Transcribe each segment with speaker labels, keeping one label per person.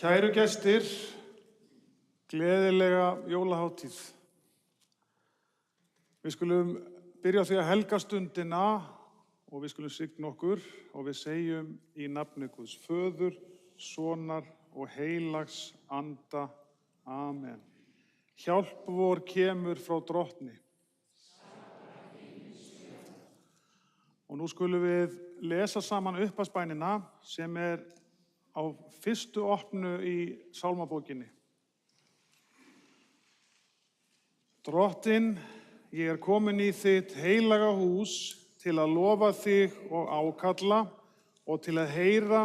Speaker 1: Kæru gestir, gleðilega jólahátíð. Við skulum byrja á því að helga stundina og við skulum signa okkur og við segjum í nafni Guðs Föður, Sonar og heilags anda. Amen. Hjálp vor kemur frá Drottni. Og nú skulum við lesa saman upphafsbænina sem á fyrstu opnu í sálmabókinni. Drottinn, ég komin í þitt heilaga hús til að lofa þig og ákalla og til að heyra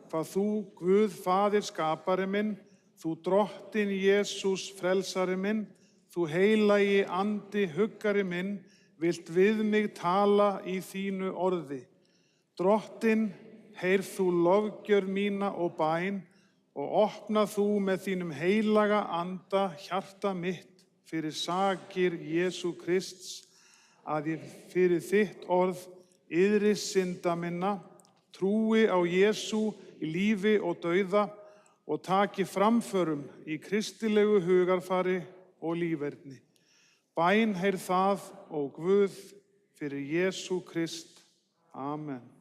Speaker 1: hvað þú, Guð Faðir skapari minn, þú Drottinn Jesús frelsari minn, þú heilagi andi huggari minn, vilt við mig tala í þínu orði. Drottinn, heyrð þú lofgjörð mína og bæn og opna þú með þínum heilaga anda hjarta mitt fyrir sakir Jesú Krists, að ég fyrir þitt orð iðrist synda minna, trúi á Jesú í lífi og dauða og taki framförum í kristilegu hugarfari og líferni. Bæn heyrð það, ó Guð, fyrir Jesú Krist. Amen.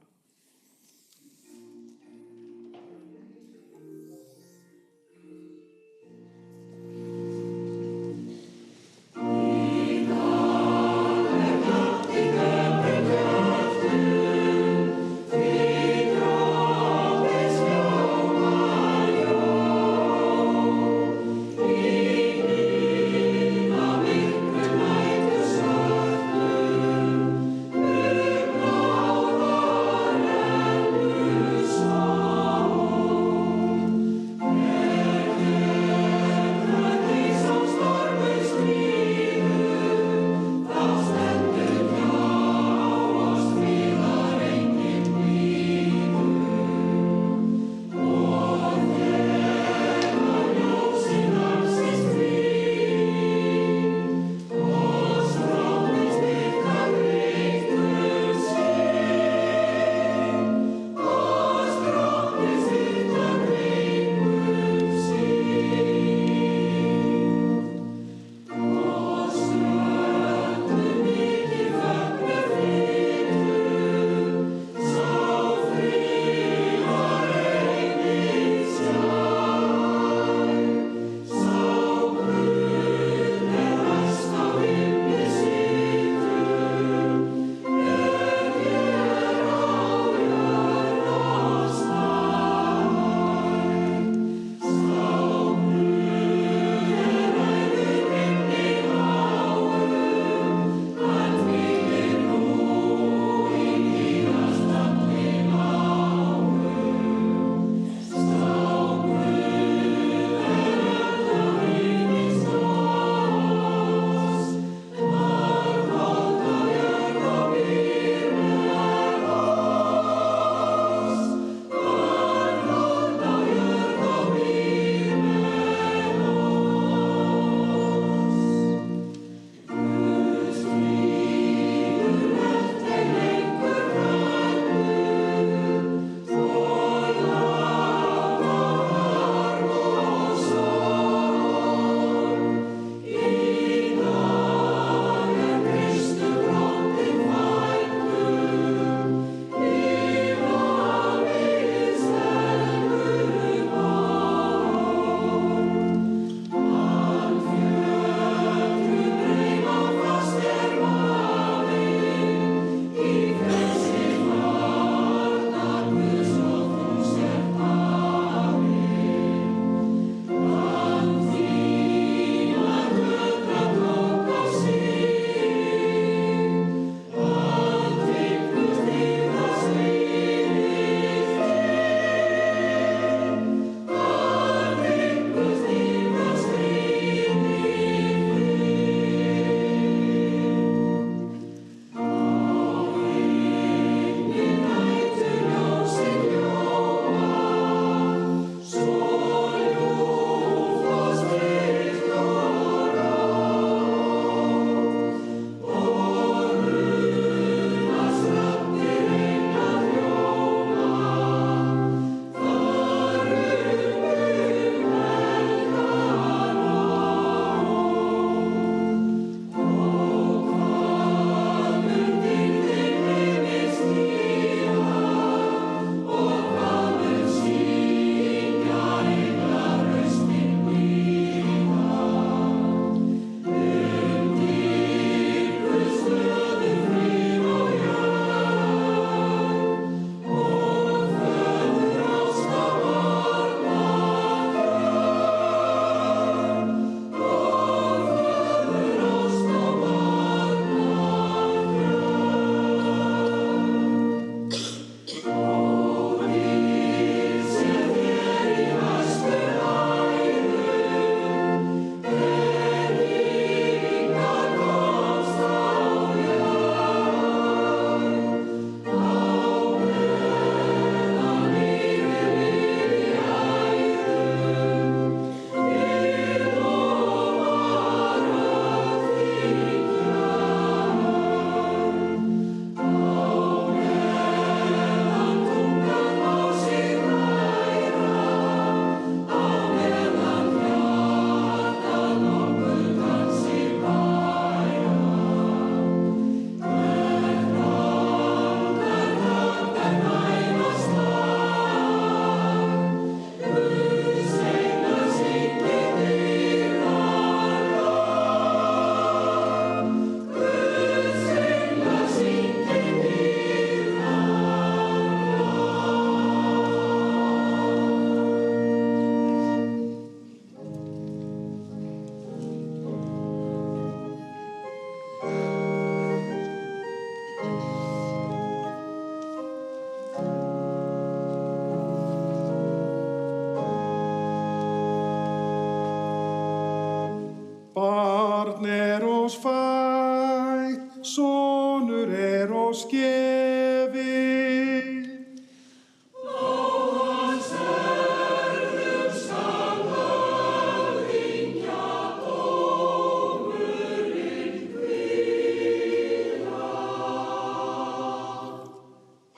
Speaker 1: oss fætt, sonur oss gefinn.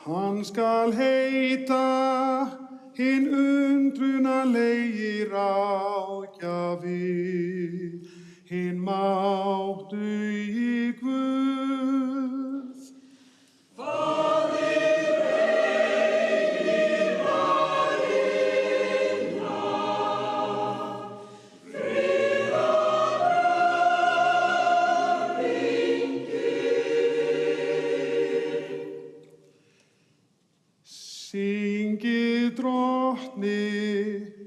Speaker 1: Hann skal heita hinn undrunalegi ráðgjafi, hinn máttugi Guð. Faðir eilífrar himna, friðaröflingir. Syngið Drottni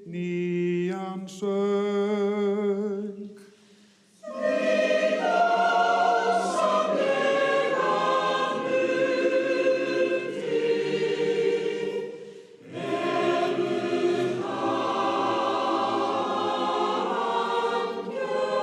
Speaker 1: nýjan söng. Því dásamlega hluti hefur hann gjört.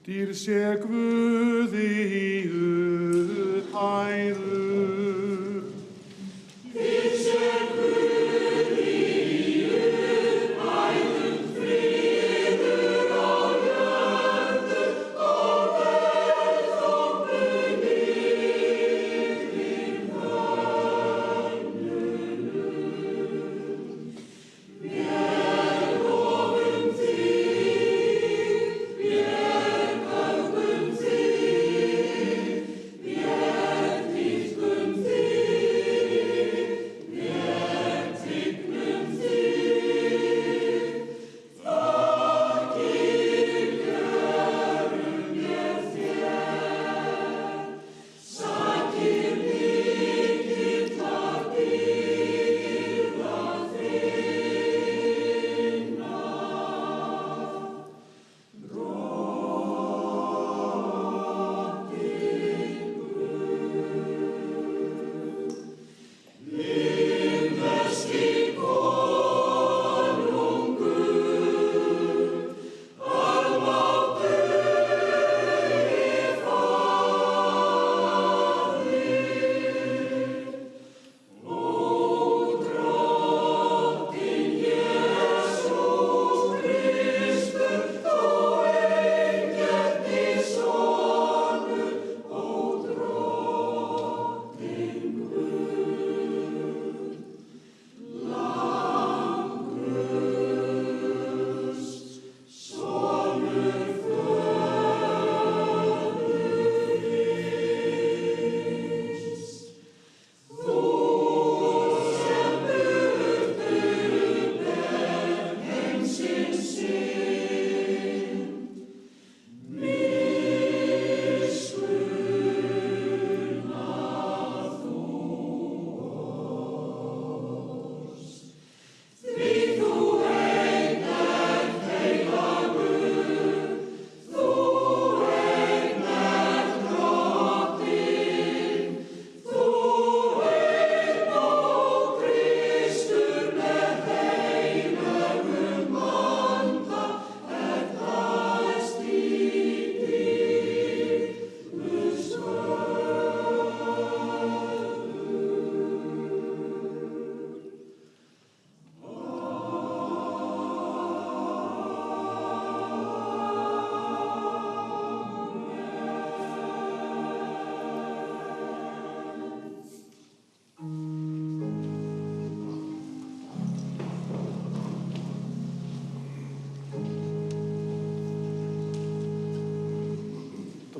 Speaker 1: Dýr sé Guði í uthæðu. Dýr sé Guði í uthæðum, friður á jörðu og velþóknun yfir mönnunum. Vér lofum þig, vér höfum þig.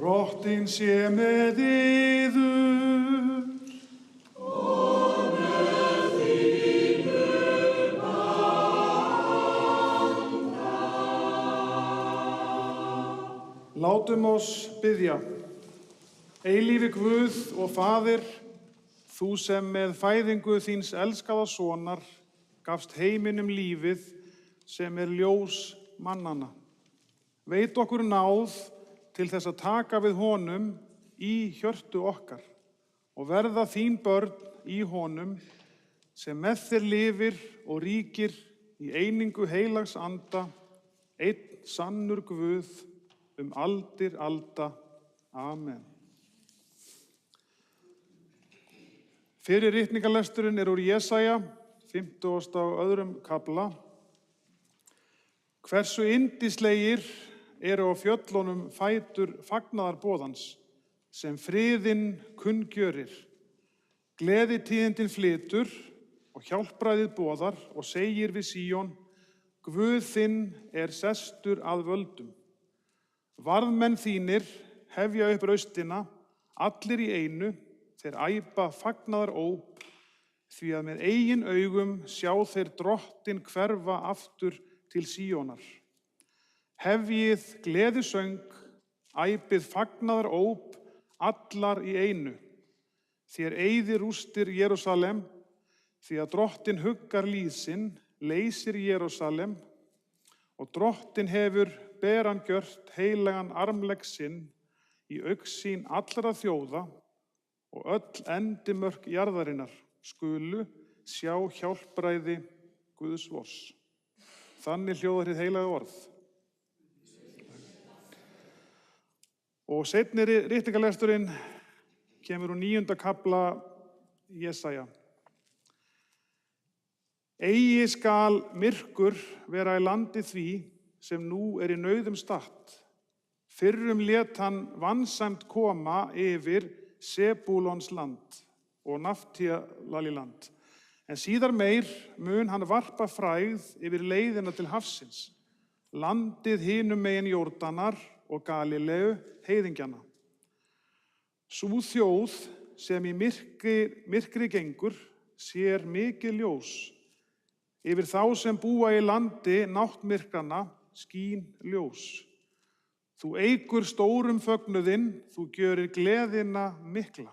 Speaker 1: Drottinn sé með yður.
Speaker 2: Og með þínum anda.
Speaker 1: Látum oss biðja. Eilífi Guð og Faðir, þú sem með fæðingu þíns elskaða sonar gafst heiminum lífið sem ljós mannanna. Veit okkur náð til þess að taka við honum í hjörtu okkar og verða þín börn í honum sem með þér lifir og ríkir í einingu heilags anda, einn sannur Guð aldir alda. Amen. Fyrri ritningalesturinn úr Jesaja, 52. kafla. Hversu yndislegir eru á fjöllunum fætur fagnaðarboðans, sem friðinn kunngjörir. Gleðitíðindin flytur og hjálpræðið boðar og segir við Síón, Guð þinn sestur að völdum. Varðmenn þínir hefja upp raustina, allir í einu, þeir æpa fagnaðaróp, því að með eigin augum sjá þeir Drottinn hverfa aftur til Síónar. Hefjið gleðisöng, æpið fagnaðaróp, allar í einu. Þér eyðir rústir Jerúsalem, því að Drottinn huggar líð sinn, leysir Jerúsalem, og Drottinn hefur beran gjört heilagan armlegg sinn í augsýn allra þjóða, og öll endimörk jarðarinnar skulu sjá hjálpræði Guðs vors. Þannig hljóðar hið heilaga orð. Og seinni ritningalesturinn kemur úr 9. kafla Jesaja. Eigi skal myrkur vera í landi því sem nú í nauðum statt. Fyrrum lét hann vansæmt koma yfir Sebúlons land og Naftalí land. En síðar meir mun hann varpa frægð yfir leiðina til hafsins, landið hinum megin Jórdanar og Galileu heiðingjana. Sú þjóð sem í myrkri gengur sér mikið ljós. Yfir þá sem búa í landi náttmyrkrana skín ljós. Þú eykur stórum fögnuðinn, þú gjörir gleðina mikla.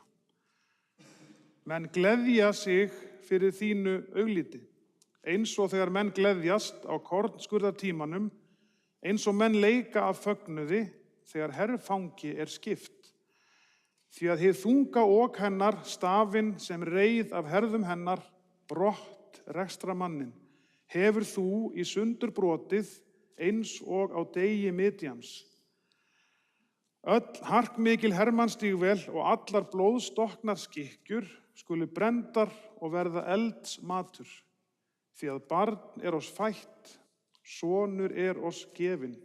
Speaker 1: Menn gleðja sig fyrir þínu augliti, eins og þegar menn gleðjast á kornskurðartímanum, eins og menn leika af fögnuði þegar herfangi skipt. Því að hið þunga ok hennar, stafinn sem reið af herðum hennar, brott rekstra mannin, hefur þú í sundur brotið eins og á degi Midjans. Öll harkmikil hermannsstígvél og allar blóðstokknar skikkjur skulu brenndar og verða eldsmatur, því að barn oss fætt, sonur oss gefinn.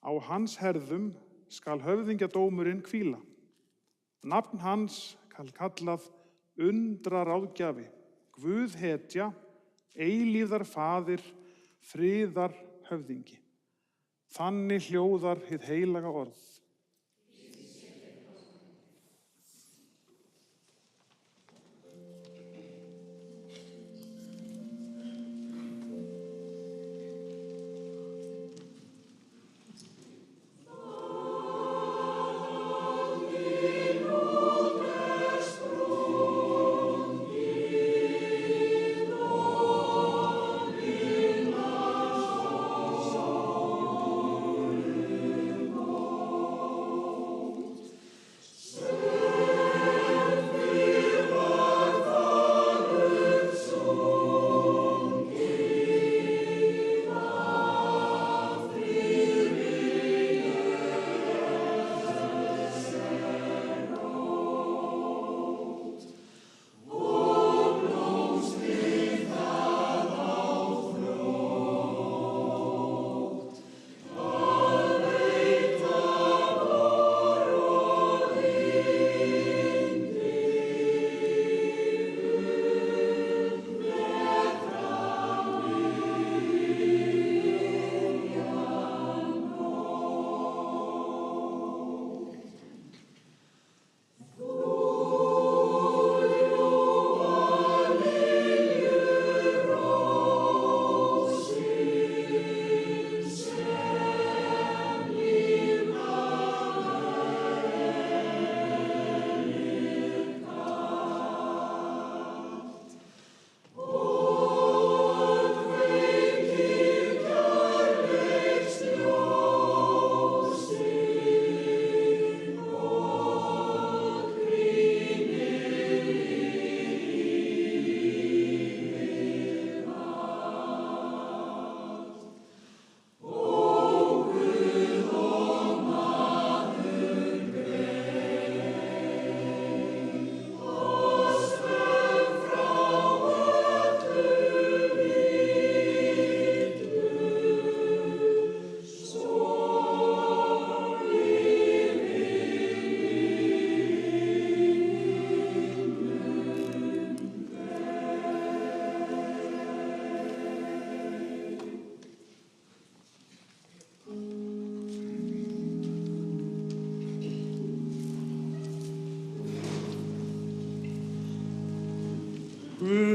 Speaker 1: Á hans herðum skal höfðingjadómurinn hvíla. Nafn hans skal kallað undraráðgjafi, Guð hetja, eilífðar faðir, friðar höfðingi. Þannig hljóðar hið heilaga orð.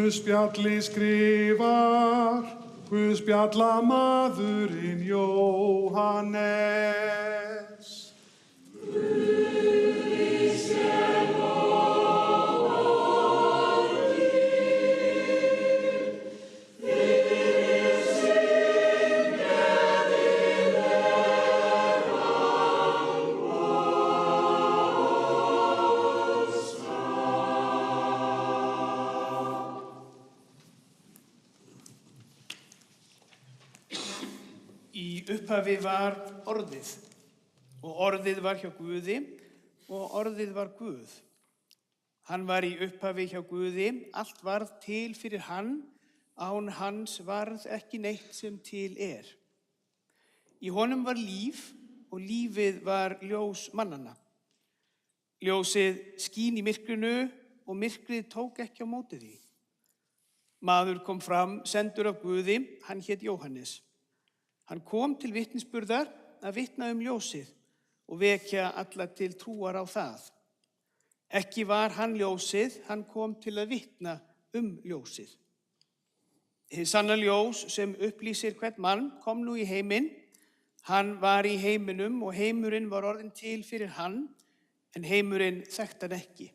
Speaker 1: Guðspjalli skrifar Guðspjallamaðurinn Jóhannes.
Speaker 3: Í upphafi var orðið, og orðið var hjá Guði, og orðið var Guð. Hann var í upphafi hjá Guði, allt varð til fyrir hann, án hans varð ekki neitt sem til er. Í honum var líf, og lífið var ljós mannanna. Ljósið skín í myrkrinu, og myrkrið tók ekki á móti því. Maður kom fram, sendur af Guði, hann hét Jóhannes. Hann kom til vitnisburðar að vitna ljósið og vekja alla til trúar á það. Ekki var hann ljósið, hann kom til að vitna ljósið. Hið sanna ljós sem upplýsir hvern mann kom nú í heiminn. Hann var í heiminum og heimurinn var orðinn til fyrir hann, en heimurinn þekkti hann ekki.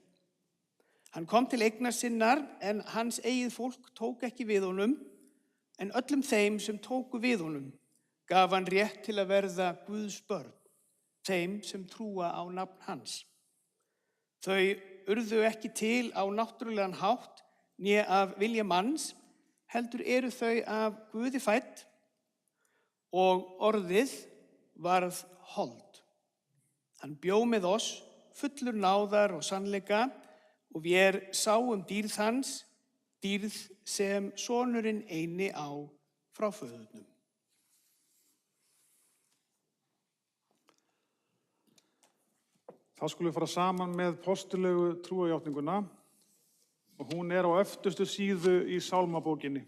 Speaker 3: Hann kom til eignar sinnar, en hans eigið fólk tók ekki við honum, en öllum þeim sem tóku við honum gaf hann rétt til að verða Guðs börn, þeim sem trúa á nafn hans. Þau urðu ekki til á náttúrulegan hátt, né af vilja manns, heldur eru þau af Guði fædd, og orðið varð hold. Hann bjó með oss, fullur náðar og sannleika, og vér sáum dýrð hans, dýrð sem sonurinn eini á frá föðurnum.
Speaker 1: Það skulum við fara saman með postulegu trúarjátninguna og hún er á öftustu síðu í Sálmabókinni.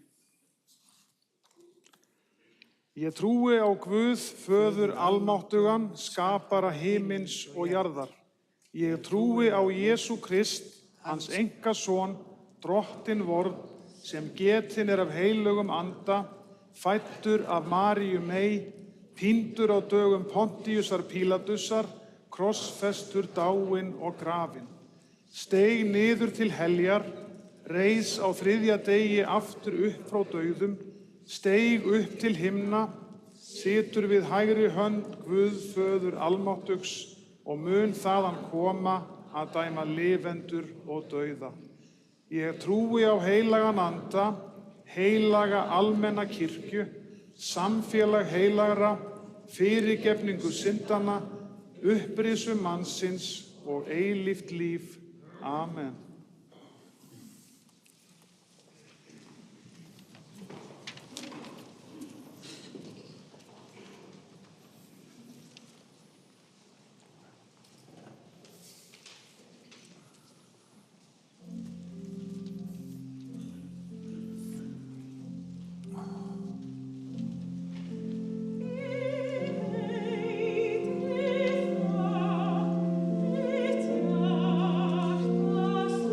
Speaker 1: Ég trúi á Guð, föður almáttugan, skapara himins og jarðar. Ég trúi á Jesú Krist, hans einkason, drottinn vorn, sem getinn er af heilögum anda, fæddur af Maríu mey, píndur á dögum Pontíusar Pílatusar, krossfestur, dáinn og grafinn. Steig niður til heljar, reis á þriðja degi aftur upp frá dauðum, steig upp til himna, situr við hægri hönd Guð föður almáttugs og mun þaðan koma að dæma lifendur og dauða. Ég trúi á heilagan anda, heilaga almenna kirkju, samfélag heilagra, fyrirgefningu syndanna, upprisu mannsins og eilíft líf. Amen.
Speaker 2: Thank you.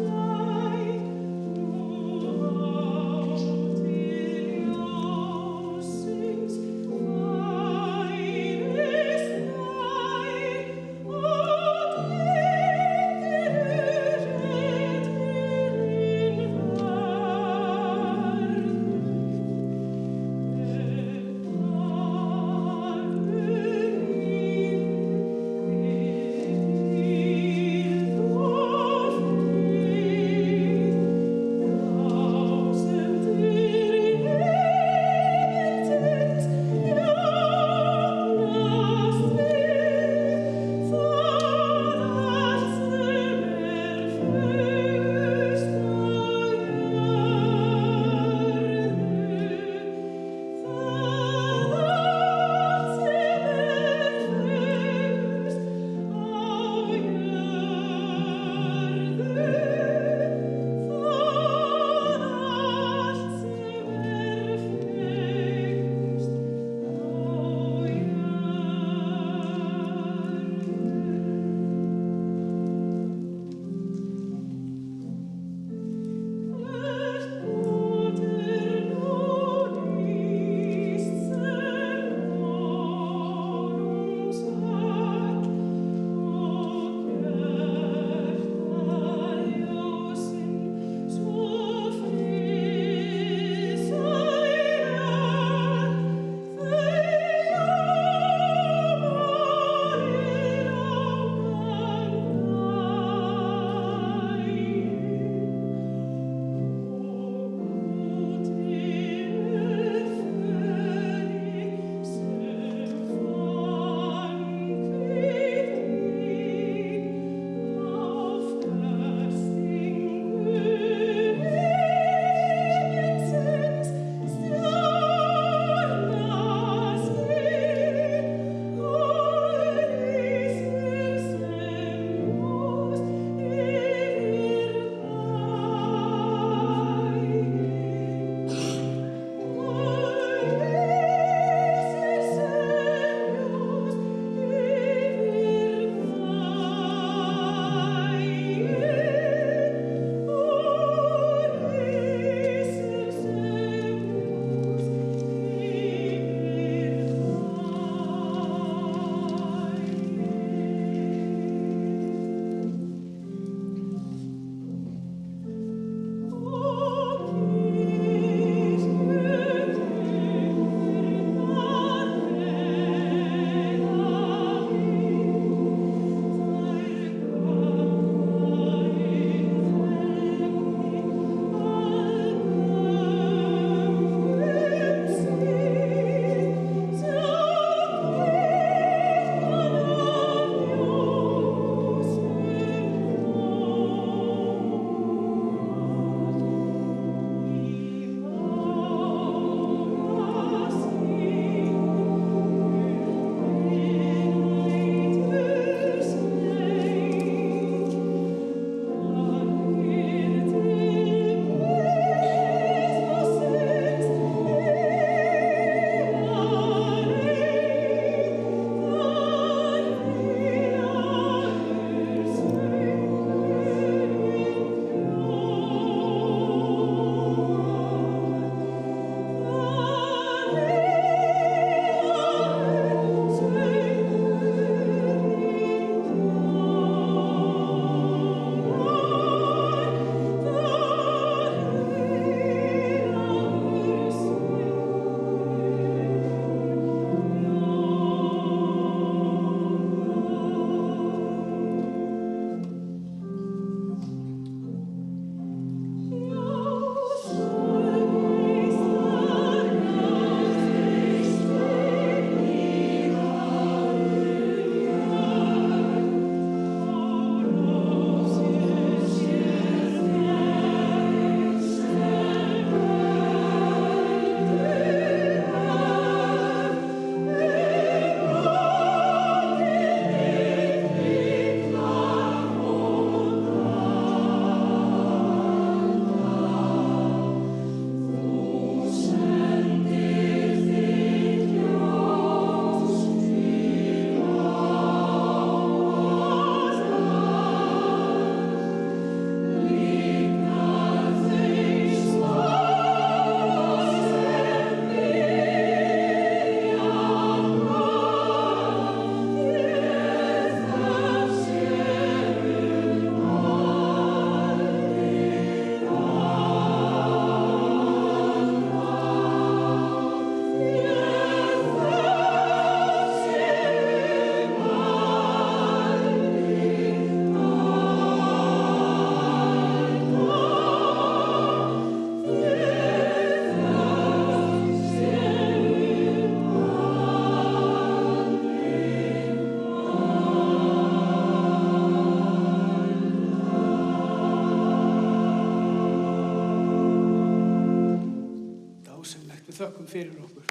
Speaker 3: fyrir okkur.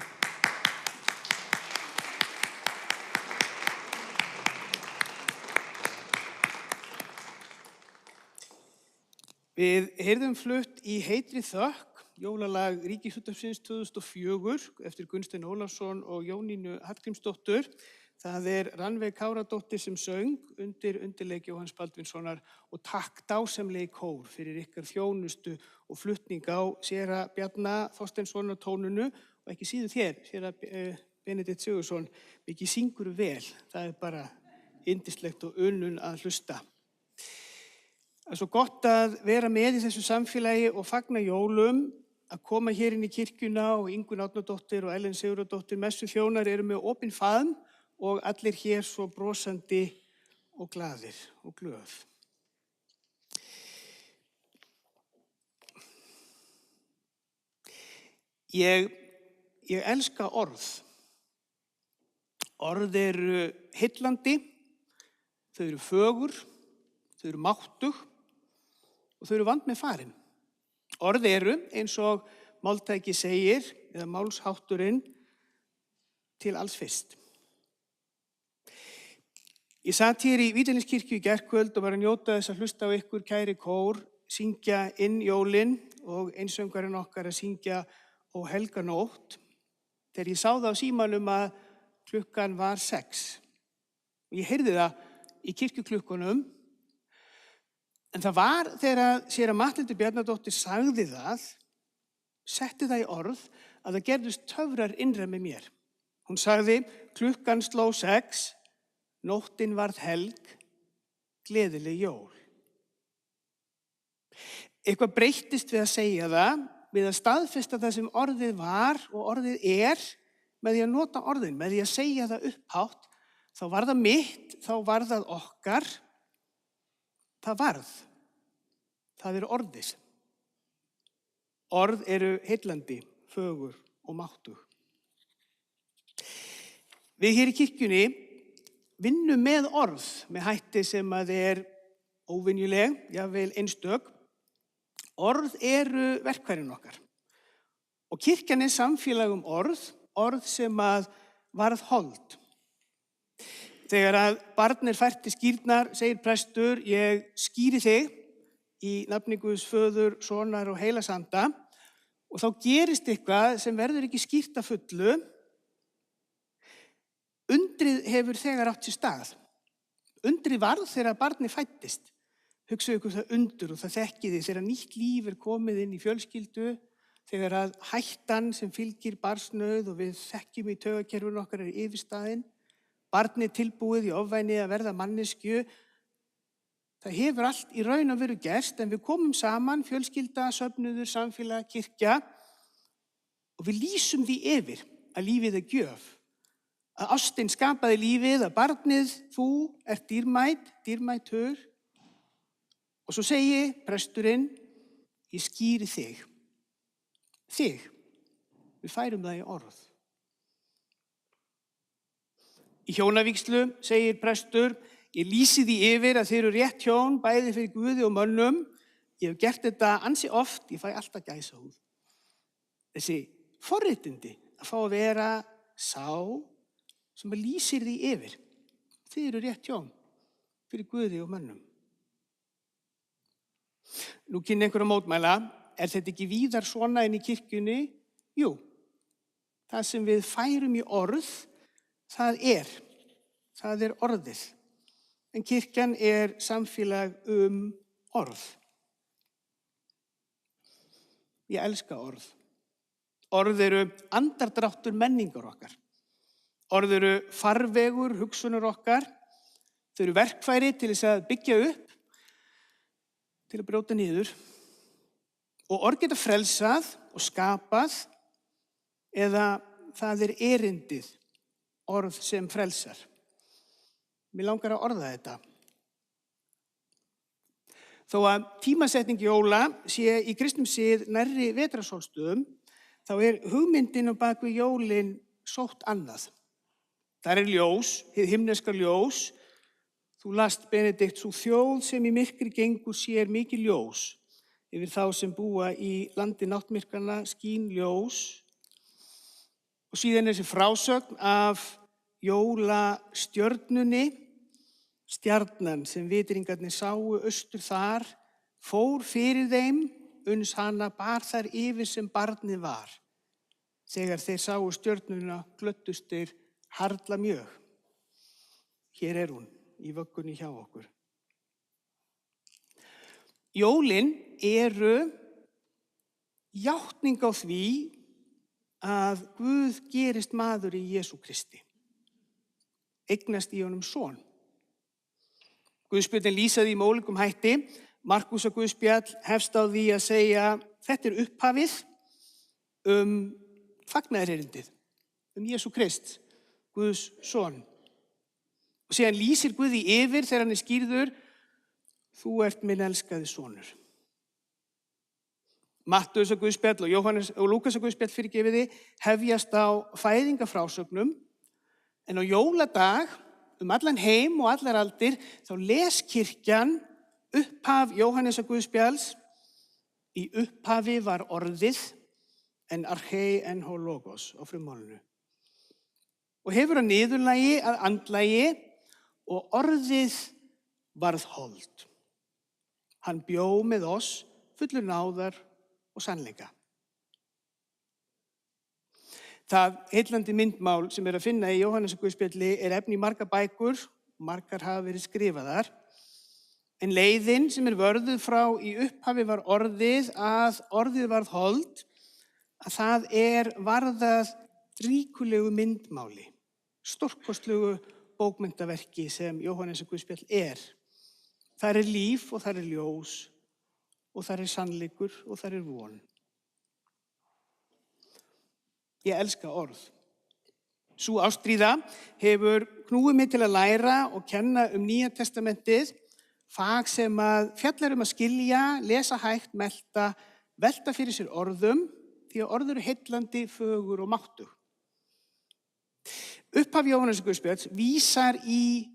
Speaker 3: Við heyrðum flutt í heitri þökk, jólalag Ríkisútvarpsins 2004 eftir Gunnstein Ólafsson og Jónínu Hallgrímsdóttur. Það Rannveig Káradóttir sem söng undir undirleik Jóhanns Baldvinssonar og takk dásamlegi kór fyrir ykkar þjónustu og flutning á séra Bjarna Þorsteinssonar tónunu og ekki síður þér, séra Benedikt Sigurðsson, mikið syngur vel. Það bara yndislegt og unnun að hlusta. Það svo gott að vera með í þessu samfélagi og fagna jólum, að koma hér inn í kirkjuna og Ingunn Árnadóttir og Ellen Sigurðardóttir messuþjónar eru með opinn faðm og allir hér svo brosandi og glaðir og glöð. Ég elska orð. Orð eru heillandi, þau eru fögur, þau eru máttug og þau eru vandmeðfarin. Orð eru, eins og máltæki segir, eða málshátturinn, til alls fyrst. Ég sat hér í Vídalínskirkju í gærkvöld og var að njóta þess að hlusta á ykkur kæri kór, syngja inn jólin og einsöngvarinn okkar að syngja Ó helga nótt. Þegar ég sá það á símanum að klukkan var 6. Og ég heyrði það í kirkjuklukkunum. En það var þegar séra Matthildur Bjarnadóttir sagði það, setti það í orð, að það gerðust töfrar innra með mér. Hún sagði, klukkan sló 6, nóttin varð helg, gleðileg jól. Eitthvað breyttist við að segja það, við að staðfesta það sem orðið var og orðið með því að nota orðin, með því að segja það upphátt, þá var það mitt, þá var það okkar, það varð. Það eru orðið. Orð eru heillandi, fögur og máttug. Við hér í kirkjunni vinnum með orð með hætti sem að óvenjuleg, jafnvel einstök. Orð eru verkfærin okkar. Og kirkjan samfélag orð sem að varð hold. Þegar að barn fært til skírnar, segir prestur, ég skíri þig í nafni Guðs föður, sonar og heilags anda og þá gerist eitthvað sem verður ekki skýrt að fullu. Undrið hefur þegar átt sér stað. Undrið varð þegar barnið fæddist. Hugsaðu ykkur það undur og það þekkiði þegar nýtt líf komið inn í fjölskyldu, þegar að hættan sem fylgir barnsnauð og við þekkjum í taugakerfinu okkar yfirstaðin, barnið tilbúið í ofvæni að verða manneskju. Það hefur allt í raun og veru gerst en við komum saman, fjölskylda, söfnuður, samfélag, kirkja og við lýsum því yfir að lífið gjöf. Að ástin skapaði lífið, að barnið, þú ert dýrmætur. Og svo segi presturinn, ég skíri þig. Þig. Við færum það í orð. Í hjónavígslu segir prestur, ég lýsi því yfir að þið eru rétt hjón, bæði fyrir Guði og mönnum. Ég hef gert þetta ansi oft, ég fæ alltaf gæsahúð. Þessi forréttindi að fá að vera sá sem lýsir því yfir. Þið eru rétt hjón fyrir Guði og mönnum. Nú kynni einhver að mótmæla, þetta ekki víðar svona inn í kirkjunni? Jú, það sem við færum í orð, það er orðið. En kirkjan samfélag orð. Ég elska orð. Orð eru andardráttur menningar okkar. Orð eru farvegur, hugsunar okkar. Þau eru verkfæri til þess að byggja upp, til að brjóta niður. Og orð geta frelsað og skapað eða það erindið, orð sem frelsar. Mér langar að orða þetta. Þó að tímasetning jóla sé í kristnum sið nærri vetrarsólstöðum, þá hugmyndin á bak við jólin sótt annað. Það ljós, hið himneska ljós. Þú last, Benedikt, sú þjóð sem í myrkri gengur sér mikið ljós. Yfir þá sem búa í landi náttmyrkranna skín ljós. Og síðan þessi frásögn af jólastjörnunni, stjarnan sem vitringarnir sáu austur þar, fór fyrir þeim, uns hana bar þar yfir sem barnið var. Þegar þeir sáu stjörnuna glöddust þeir harla mjög. Hér hún í vöggunni hjá okkur. Jólin eru játning á því að Guð gerist maður í Jesú Kristi. Eignast í honum son. Guðspjöllin lýsa því með ólíkum hætti. Markús og Guðspjall hefst á því að segja þetta upphafið fagnaðarerindið, Jesú Krist, Guðs son. Og síðan lýsir Guð því yfir þegar hann skýrður, þú ert minn elskaði sonur. Matteus og Guðspjall og Jóhannes og Lúkas og Guðspjall fyrirgefiði hefjast á fæðingarfrásögnum, en á jóladag allan heim og allar aldir þá les kirkjan upphaf Jóhannes og Guðspjalls. Í upphafi var orðið, en archei en ho logos á frummálinu. Og hefur að niðurlagi að andlagi og orðið varð hold. Hann bjó með oss fullur náðar og sannleika. Það heillandi myndmál sem að finna í Jóhannes og Guðspjalli efni í margar bækur, margar hafa verið skrifaðar, en leiðin sem vörðuð frá í upphafi var orðið að orðið varð hold, að það varðað ríkulegu myndmáli, stórkostlegu bókmenntaverki sem Jóhannes og Guðspjall Það líf og það ljós og það sannleikur og það von. Ég elska orð. Sú ástríða hefur knúið mig til að læra og kenna Nýja testamentið, fag sem að fjallar að skilja, lesa hægt, melta, velta fyrir sér orðum, því að orð eru heillandi, fögur og máttug. Upphaf Jóhannes Guðspjalls vísar í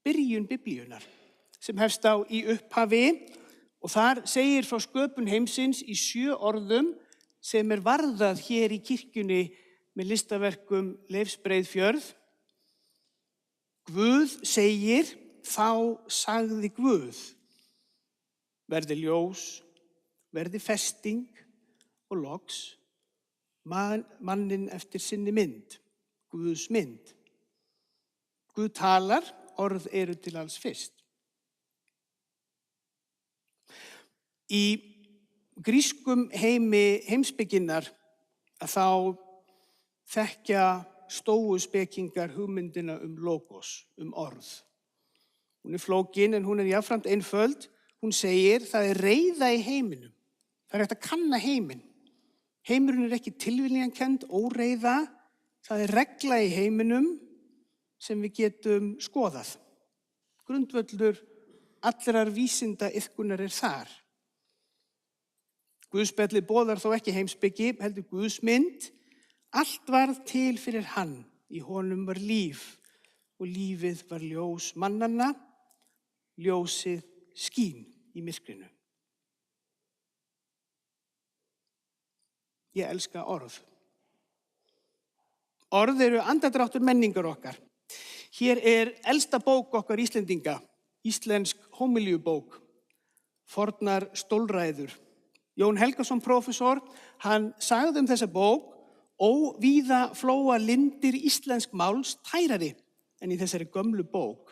Speaker 3: byrjun Biblíunnar, sem hefst á í upphafi, og þar segir frá sköpun heimsins í 7 orðum sem varðað hér í kirkjunni með listaverkum Leifs Breiðfjörð. Guð segir, þá sagði Guð. Verði ljós, verði festing og loks manninn eftir sinni mynd, Guðs mynd. Guð talar, orð eru til alls fyrst. Í grískum heimi heimspekinnar að þá þekkja stóuspekingar hugmyndina logos, orð. Hún flókin en hún jafnframt einföld. Hún segir það reiða í heiminum. Það hægt að kanna heiminn. Heimurinn ekki tilviljankennd, óreiða. Það regla í heiminum sem við getum skoðað. Grundvöllur allrar vísindaiðkunar þar. Guðspjallið boðar þó ekki heimspeki, heldur Guðsmynd. Allt varð til fyrir hann. Í honum var líf og lífið var ljós mannanna. Ljósið skín í myrkrinu. Ég elska orð. Orð eru andardráttur menningar okkar. Hér elsta bók okkar Íslendinga, íslensk hómiljubók, fornar stólræður. Jón Helgason prófessor, hann sagði þessa bók, óvíða flóa lindir íslensk máls tærari en í þessari gömlu bók.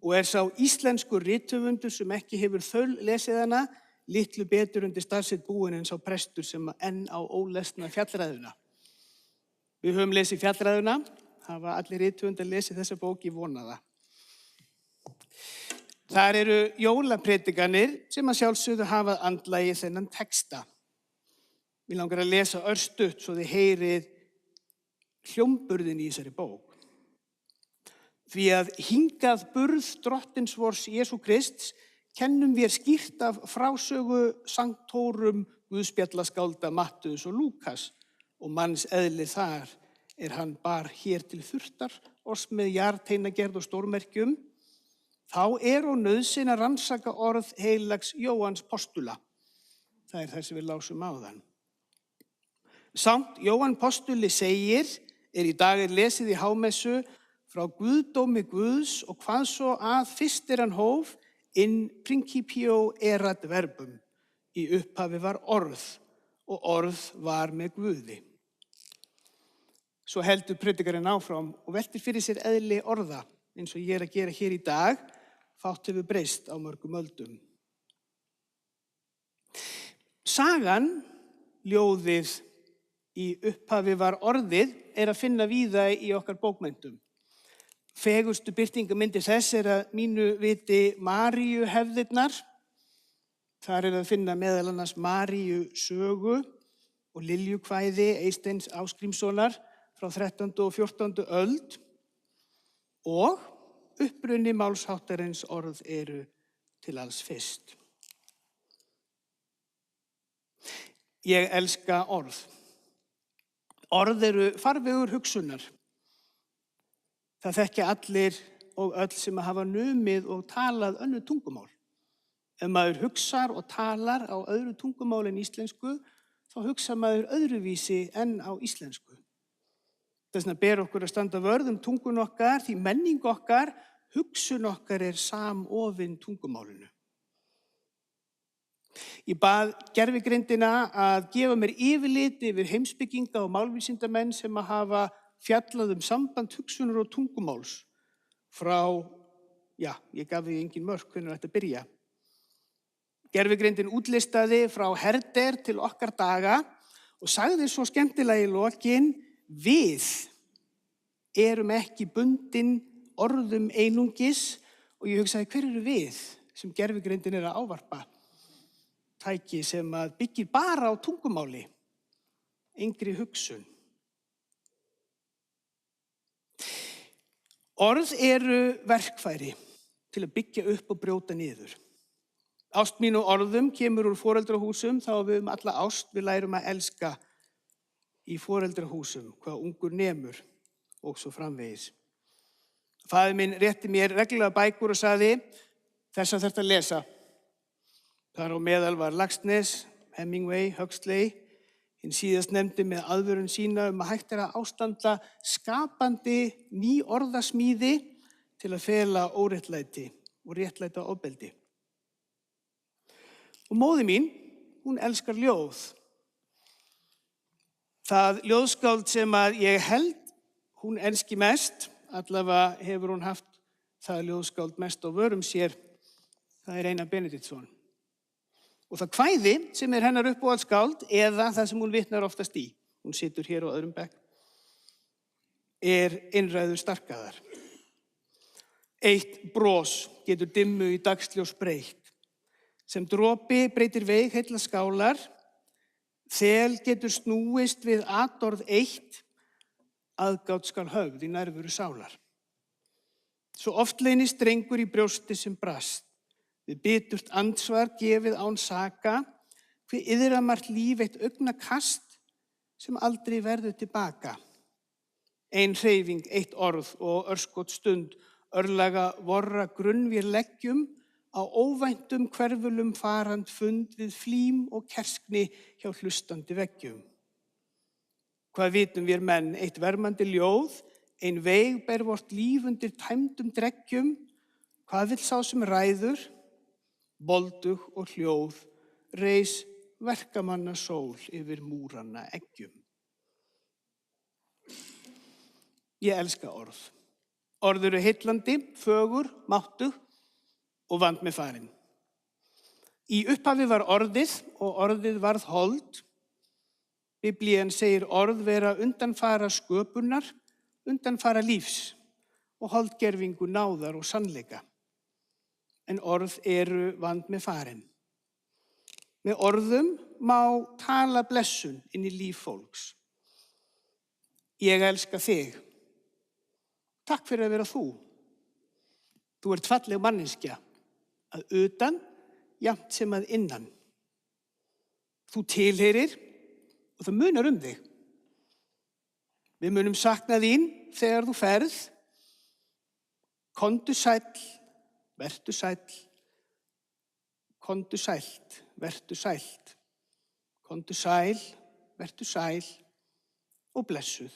Speaker 3: Og sá íslenskur rithöfundur sem ekki hefur lesið hana, litlu betur undir starfsitt búin en sá prestur sem enn á ólesna fjallræðuna. Við höfum lesið fjallræðuna, hafa allir rithöfundar lesið þessa bók, ég vona það. Þar eru jólapredikaninir sem að sjálfsögðu hafa andlagi þennan texta. Mér langar að lesa örstutt svo þið heyrið hljómburðin í þessari bók. Því að hingað burð drottins vors Jesú Krists kennum við skýrt af frásögu sanktórum Guðspjallaskálda Matteus og Lúkas og manns eðli þar hann bar hér til þurftar oss með jarteinagerð og stórmerkjum. Þá og nauðsyn að rannsaka orð heilags Jóhanns postula. Það það sem við lásum áðan. Samt Jóhann postuli segir, í dag lesið í hámessu, frá guðdómi Guðs og hvað svo að fyrst hann hóf, in principio erat verbum, í upphafi var orð og orð var með Guði. Svo heldur predikarinn áfram og veltir fyrir sér eðli orða, eins og ég að gera hér í dag, fátt hefur breyst á mörgum öldum. Sagan, ljóðið í upphafi var orðið, að finna víða í okkar bókmenntum. Fegustu birtingarmyndir þess að mínu viti Maríu hefðirnar. Þar að finna meðal annars Maríu sögu og Liljukvæði Eysteins Ásgrímssonar frá 13. og 14. öld og uppruni málsháttarins orð eru til alls fyrst. Ég elska orð. Orð eru farvegur hugsunar. Það þekkja allir og öll sem hafa numið og talað önnur tungumál. Ef maður hugsar og talar á öðru tungumáli en íslensku, þá hugsa maður öðruvísi en á íslensku. Þess vegna ber okkur að standa vörð tungun okkar, því menning okkar, hugsun okkar samofin tungumálinu. Ég bað gervigreindina að gefa mér yfirlit yfir heimspekinga og málvísindamenn sem að hafa fjallað samband hugsunar og tungumáls frá, ég gaf því engin mörk hvenær þetta byrja. Gervigreindin útlistaði frá Herder til okkar daga og sagði svo skemmtilega í lokin, við erum ekki bundin orðum einungis, og ég hugsaði, hver eru við sem gervigreindin að ávarpa? Tæki sem að byggir bara á tungumáli, engri hugsun. Orð eru verkfæri til að byggja upp og brjóta niður. Ást mín og orðum kemur úr foreldrahúsum, þá við alla ást við lærum að elska í foreldrahúsum, hvað ungur nemur og svo framvegis. Faðir minn rétti mér reglulega bækur og sagði, þessa þarftu að lesa. Þar á meðal var Laxness, Hemingway, Huxley, hinn síðast nefndi með aðvörun sína að hægt að ástanda skapandi ný orðasmíði til að fela óréttlæti og réttlæta ofbeldi. Og móðir mín, hún elskar ljóð. Það ljóðskáld sem að ég held hún elski mest, allavega hefur hún haft það ljóðskáld mest á vörum sér, það Einar Benediktsson. Og það kvæði sem hennar uppáhaldsskáld eða það sem hún vitnar oftast í, hún situr hér á öðrum bekk, Innræður Starkaðar. Eitt bros getur dimmu í dagsljós breytt, sem dropi breytir veig heilla skálar, þel getur snúist við atorð eitt, aðgát skal höfð í nærveru sálar. Svo oft leynist drengur í brjósti sem brast, við biturt andsvar gefið án saka, hve iðramart líf eitt augnakast sem aldrei verður tilbaka. Ein hreyfing, eitt orð og örskot stund, örlaga vorra grunn við leggjum, á óvæntum hverfulum farand fund við flím og kerskni hjá hlustandi veggjum. Hvað vitum við menn, eitt vermandi ljóð, ein veig ber vort líf undir tæmdum dreggjum, hvað vill sá sem ræður, boldug og hljóð, reis verkamanna sól yfir múranna eggjum. Ég elska orð. Orð eru heillandi, fögur, máttug og vand með farin. Í upphafi var orðið og orðið varð hold. Biblían segir orð vera undanfara sköpunar, undanfara lífs og holdgerfingu náðar og sannleika. En orð eru vand með farin. Með orðum má tala blessun inn í líf fólks. Ég elska þig. Takk fyrir að vera þú. Þú ert falleg manneskja, að utan, jafnt sem að innan. Þú tilheyrir og það munar þig. Við munum sakna þín þegar þú ferð. Komdu sæll, vertu sæll. Komdu sælt, vertu sælt. Komdu sæl, vertu sæl. og blessuð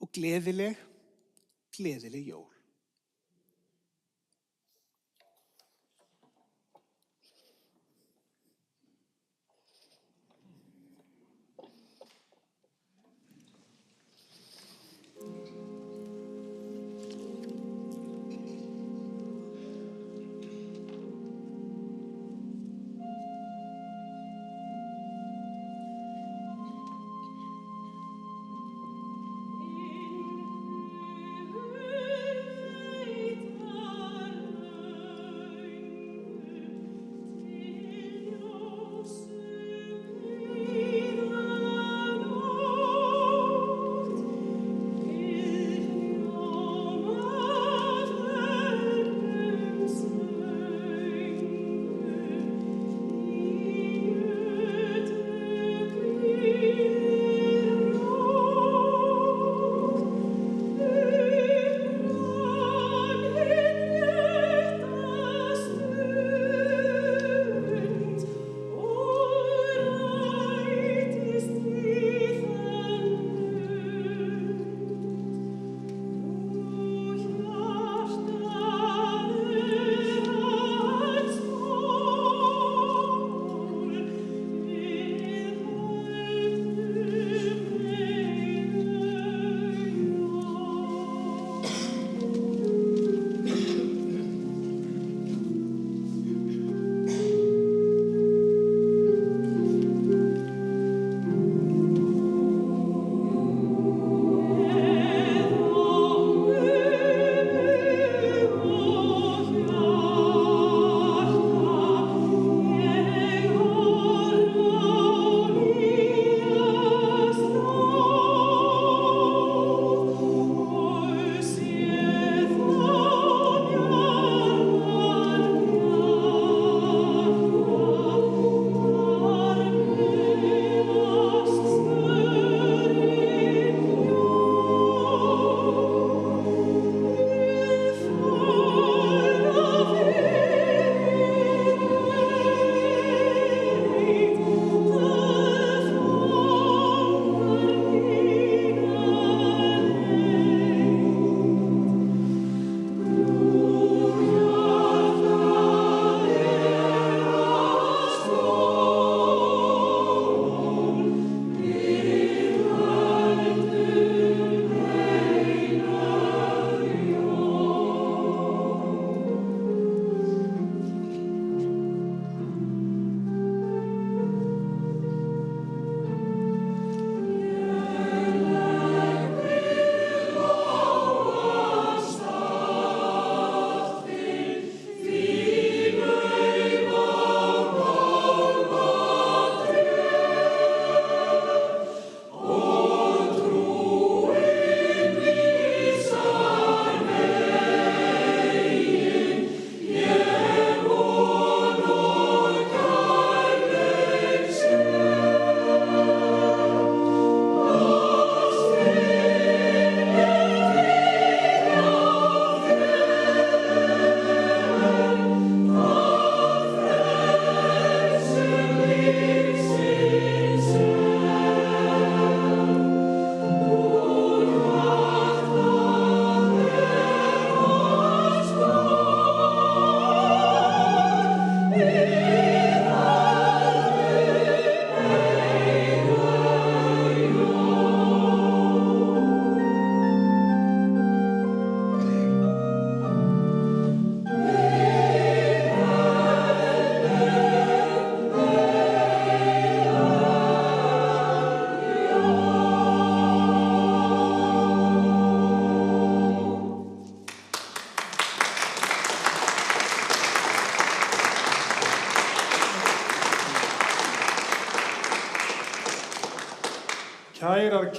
Speaker 3: og gleðileg jól.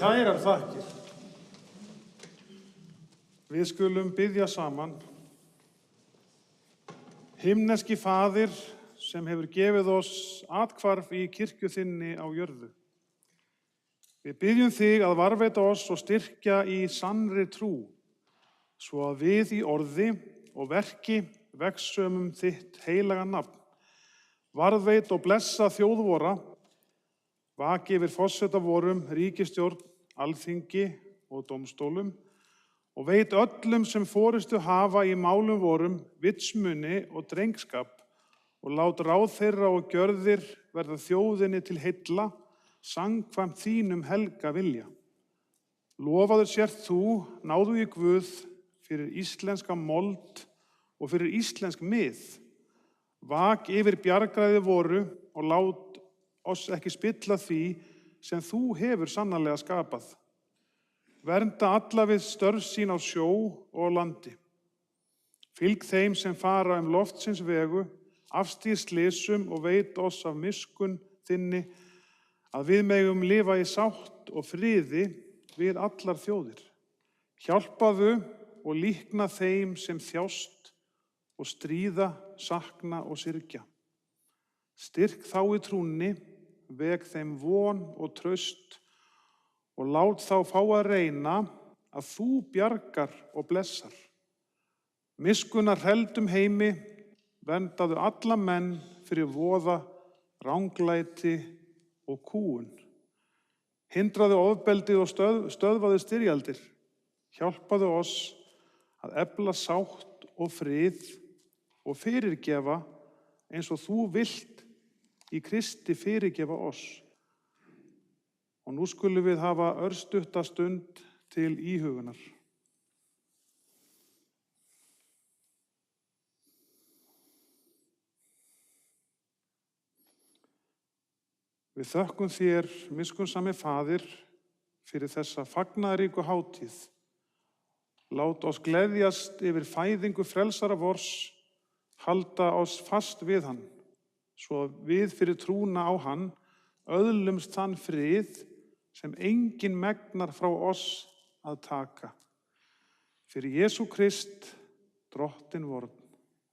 Speaker 1: Kærar þakkir. Við skulum biðja saman. Himneski Faðir, sem hefur gefið oss athvarf í kirkju þinni á jörðu. Við biðjum þig að varðveita oss og styrkja í sannri trú, svo að við í orði og verki vegsömum þitt heilaga nafn. Varðveit og blessa þjóð vora, vaki yfir forseta vorum, ríkisstjórn, alþingi og dómstólum og veit öllum sem forystu hafa í málum vorum vitsmuni og drengskap og lát ráð þeirra og gjörðir verða þjóðinni til heilla samkvæmt þínum helga vilja. Lofaður sért þú, náðu í Guð, fyrir íslenska mold og fyrir íslensk mið. Vak yfir bjargræði voru og lát oss ekki spilla því sem þú hefur sannarlega skapað. Vernda alla við störf sín á sjó og á landi. Fylg þeim sem fara loftsins vegu, afstýr slysum og veit oss af miskunn þinni að við megum lifa í sátt og friði við allar þjóðir. Hjálpaðu og líkna þeim sem þjást og stríða, sakna og syrgja. Styrk þá í trúnni, veg þeim von og traust og lát þá fá að reyna að þú bjargar og blessar. Miskunnar heldum heimi, verndaðu alla menn fyrir voða, ranglæti og kúgun. Hindraðu ofbeldið og stöðvaðu styrjaldir. Hjálpaðu oss að efla sátt og frið og fyrirgefa eins og þú vilt í Kristi fyrirgefa oss. Og nú skulum við hafa örstutta stund til íhugunar. Við þökkum þér, miskunnsami Faðir, fyrir þessa fagnaðaríku hátíð. Lát oss gleðjast yfir fæðingu frelsara vors, halda oss fast við hann, svo við fyrir trúna á hann öðlumst þann frið sem enginn megnar frá oss að taka. Fyrir Jesú Krist, Drottinn vorn.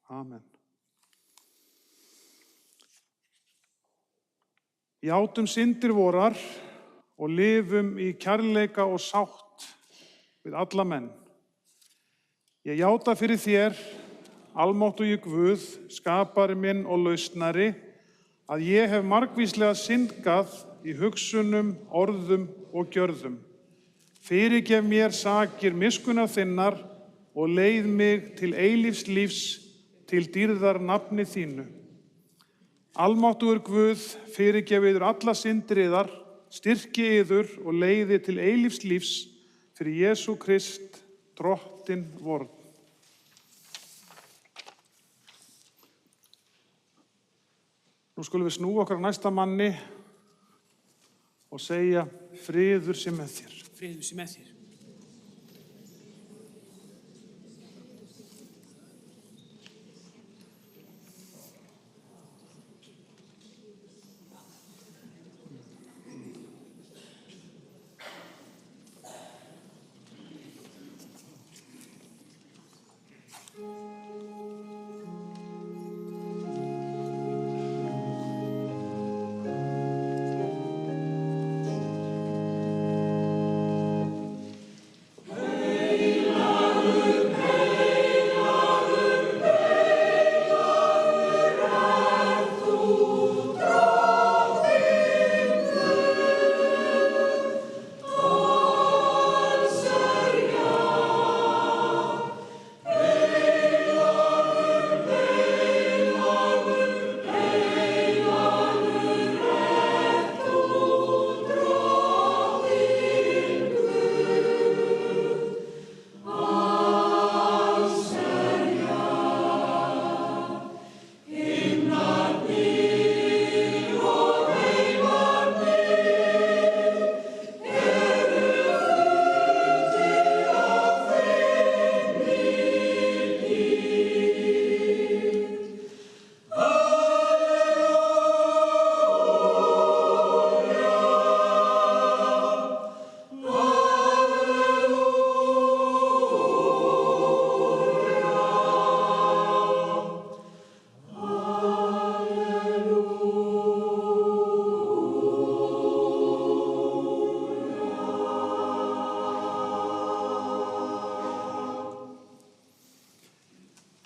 Speaker 1: Amen. Játum syndir vorar og lifum í kærleika og sátt við alla menn. Ég játa fyrir þér, almáttugi Guð, skapari minn og lausnari, að ég hef margvíslega syndgað í hugsunum, orðum og gjörðum. Fyrirgef mér sakir miskunnar þinnar og leið mig til eilífs lífs, til dýrðar nafni þínu. Almáttugur Guð, fyrirgefi yður alla syndir yðar, styrki yður og leiði til eilífs lífs fyrir Jesú Krist, Drottinn vorn. Nú skulum við snúa okkar næsta manni og segja: friður sé með þér.
Speaker 3: Friður sé með þér.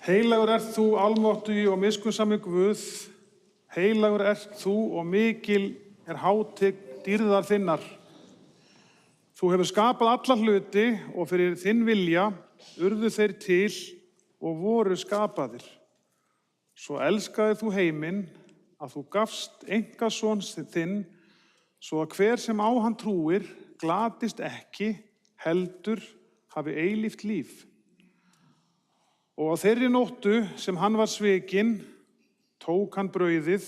Speaker 1: Heilagur ert þú, almáttugi og miskunnsami Guð, heilagur ert þú og mikil er hátign dýrðar þinnar. Þú hefur skapað alla hluti og fyrir þinn vilja urðu þeir til og voru skapaðir. Svo elskaði þú heiminn að þú gafst einkason þinn svo að hver sem á hann trúir glatist ekki, heldur hafi eilíft líf. Og á þeirri nóttu sem hann var svikinn, tók hann brauðið,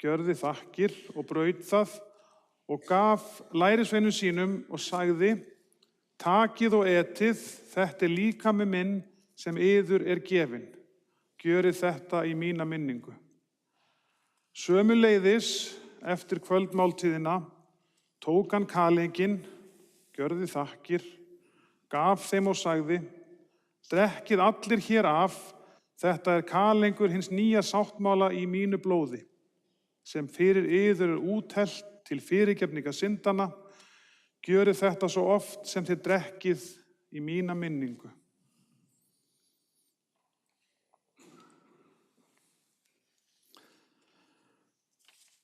Speaker 1: gjörði þakkir og braut það og gaf lærisveinum sínum og sagði: Takið og etið, þetta líkami minn sem yður gefinn. Gjörið þetta í mína minningu. Sömuleiðis eftir kvöldmáltíðina tók hann kalenginn, gjörði þakkir, gaf þeim og sagði: Drekkið allir hér af, þetta kalengur hins nýja sáttmála í mínu blóði, sem fyrir yður úthellt til fyrirgefningar syndanna. Gjörið þetta svo oft sem þið drekkið í mína minningu.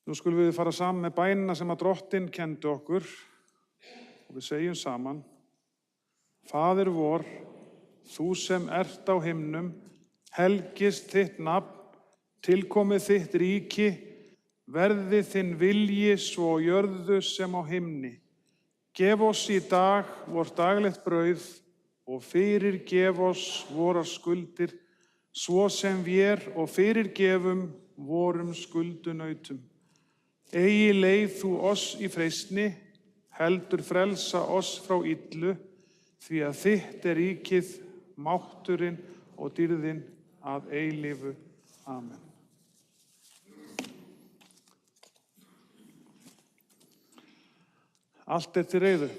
Speaker 1: Nú skulum við fara saman með bænina sem að Drottinn kenndi okkur og við segjum saman: Faðir vor, þú sem ert á himnum, helgist þitt nafn, tilkomið þitt ríki, verði þinn vilji svo á jörðu sem á himni. Gef oss í dag vort daglegt brauð og fyrirgef oss vorar skuldir, svo sem vér og fyrirgefum vorum skuldunautum. Eigi leið þú oss í freistni, heldur frelsa oss frá illu, því að þitt ríkið, mátturinn og dýrðin að eilífu. Amen. Allt til reiðu.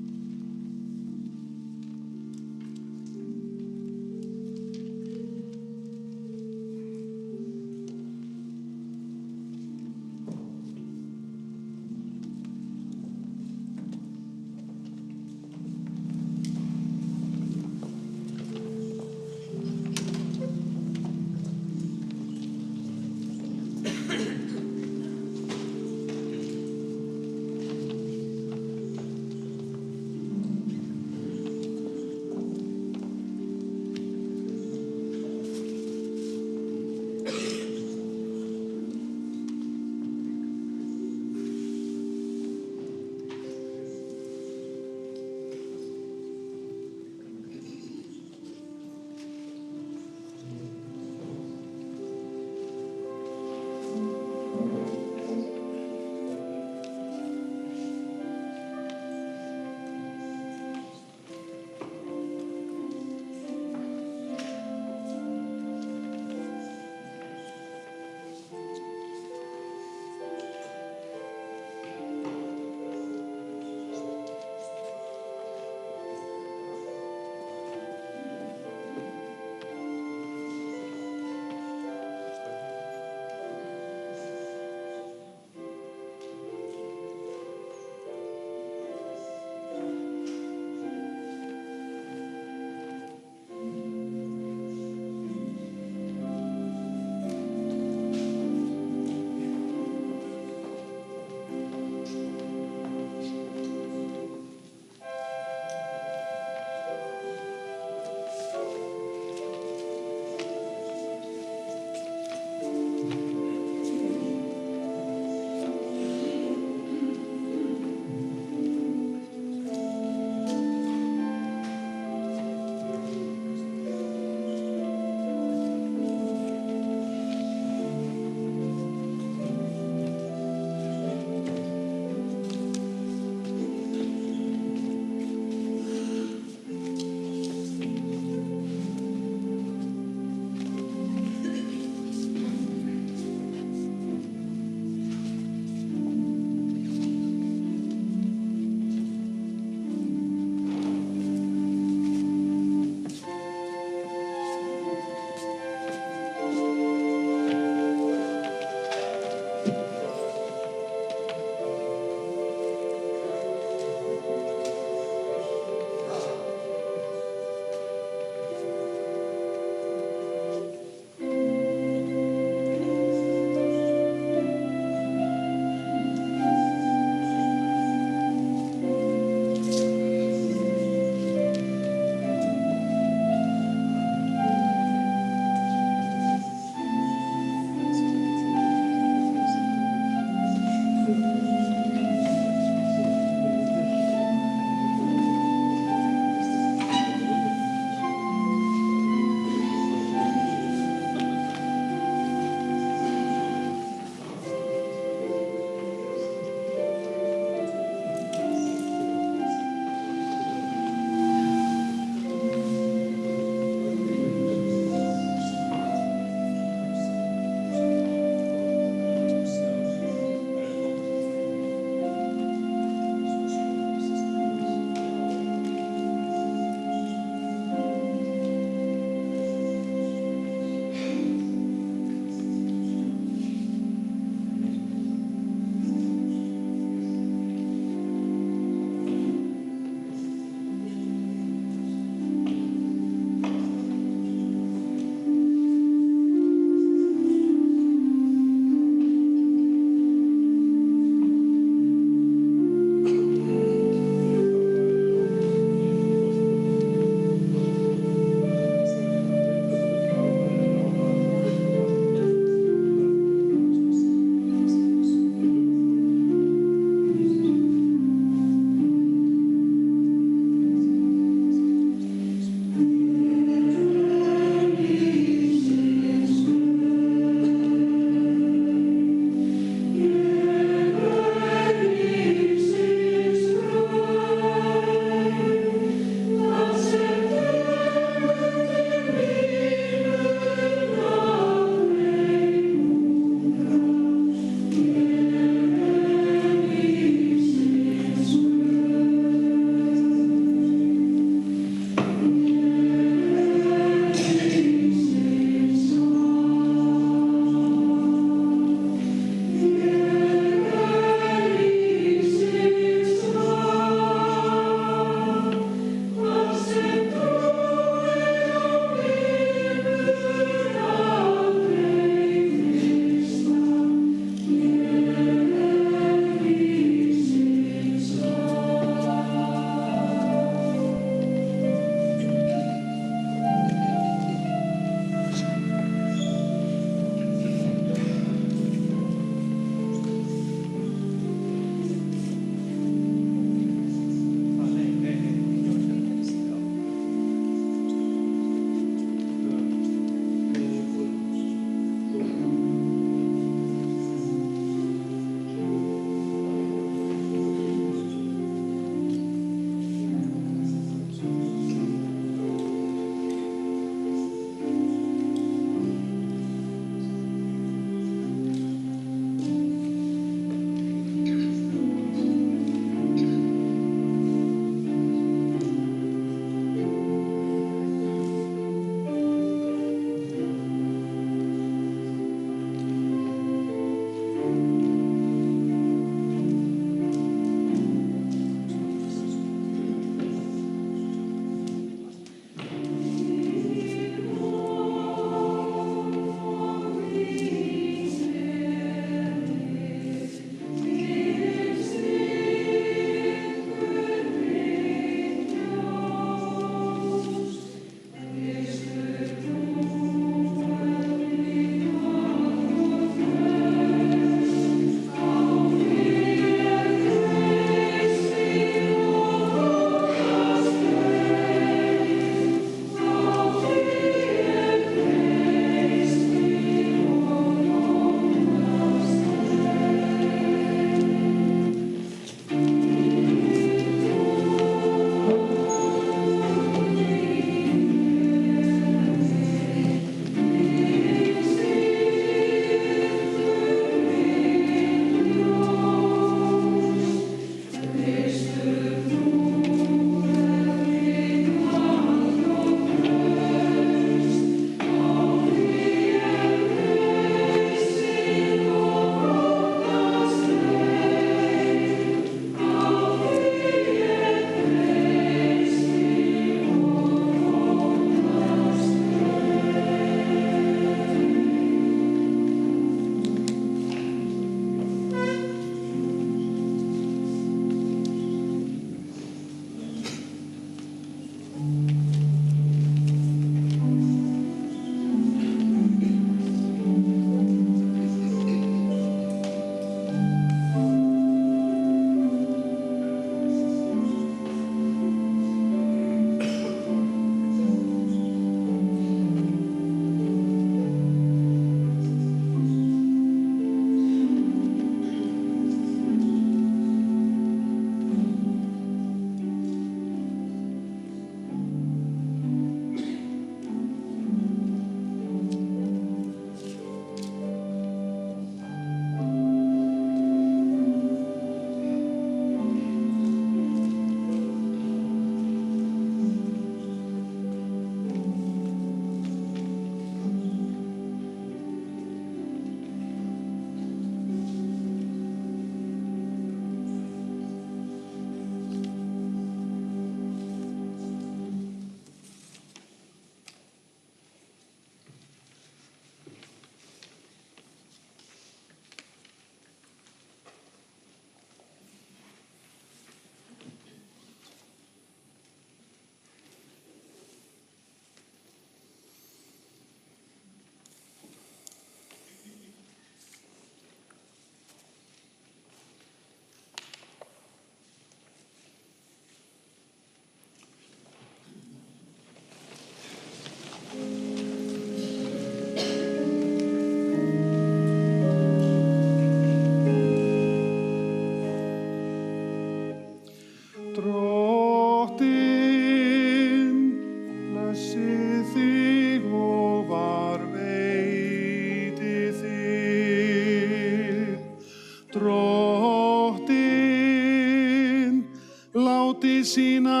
Speaker 1: sína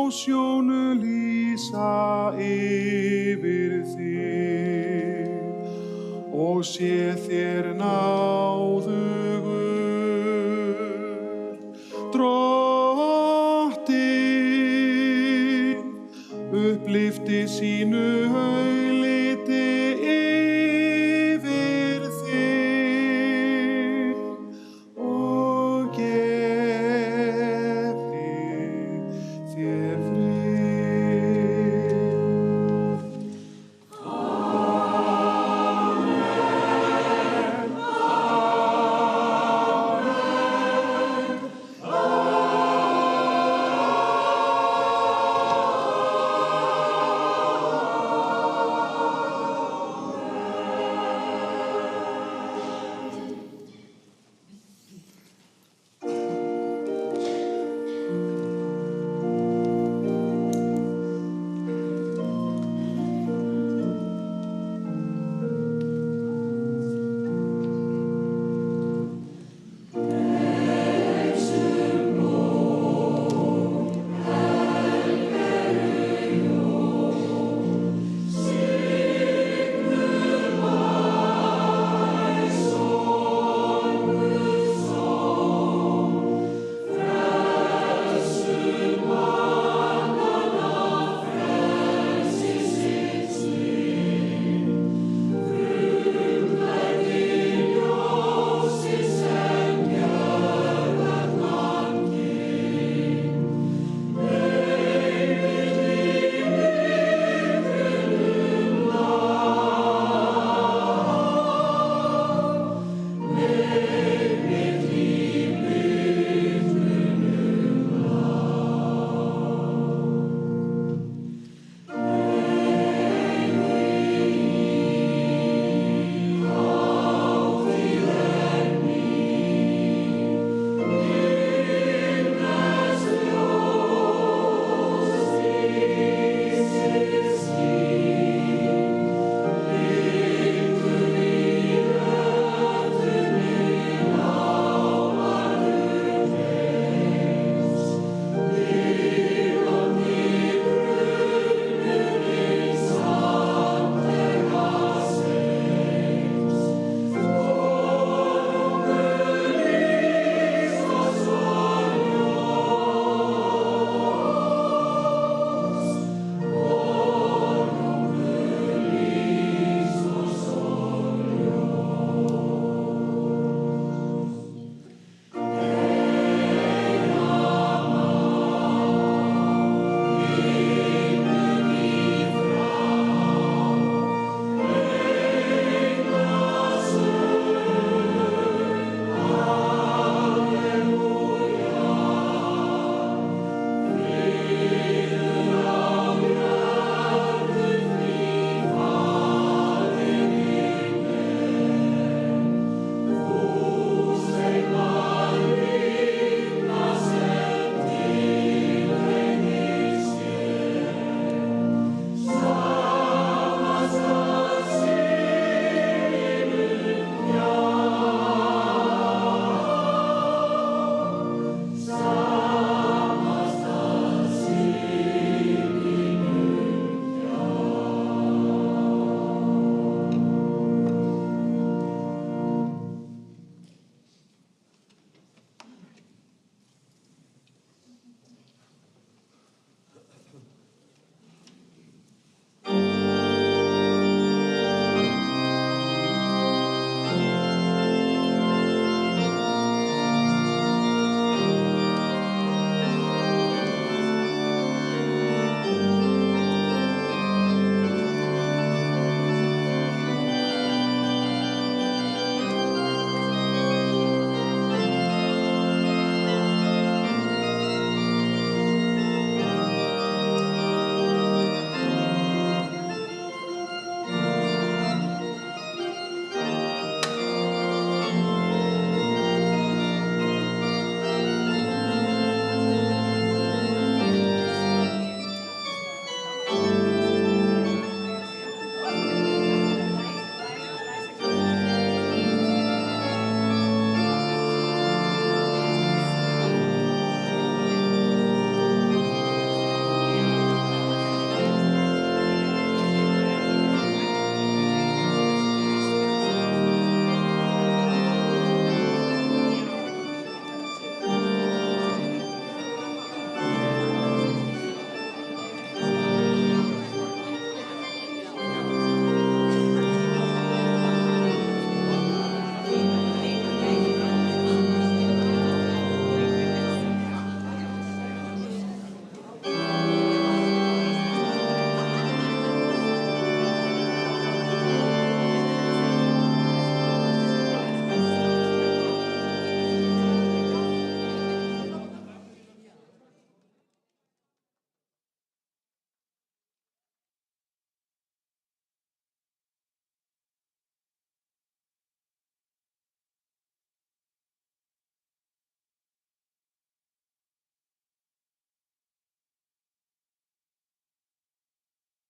Speaker 1: ásjónu lýsa yfir þig og sé þér náðugur. Drottinn upplyfti sínu augliti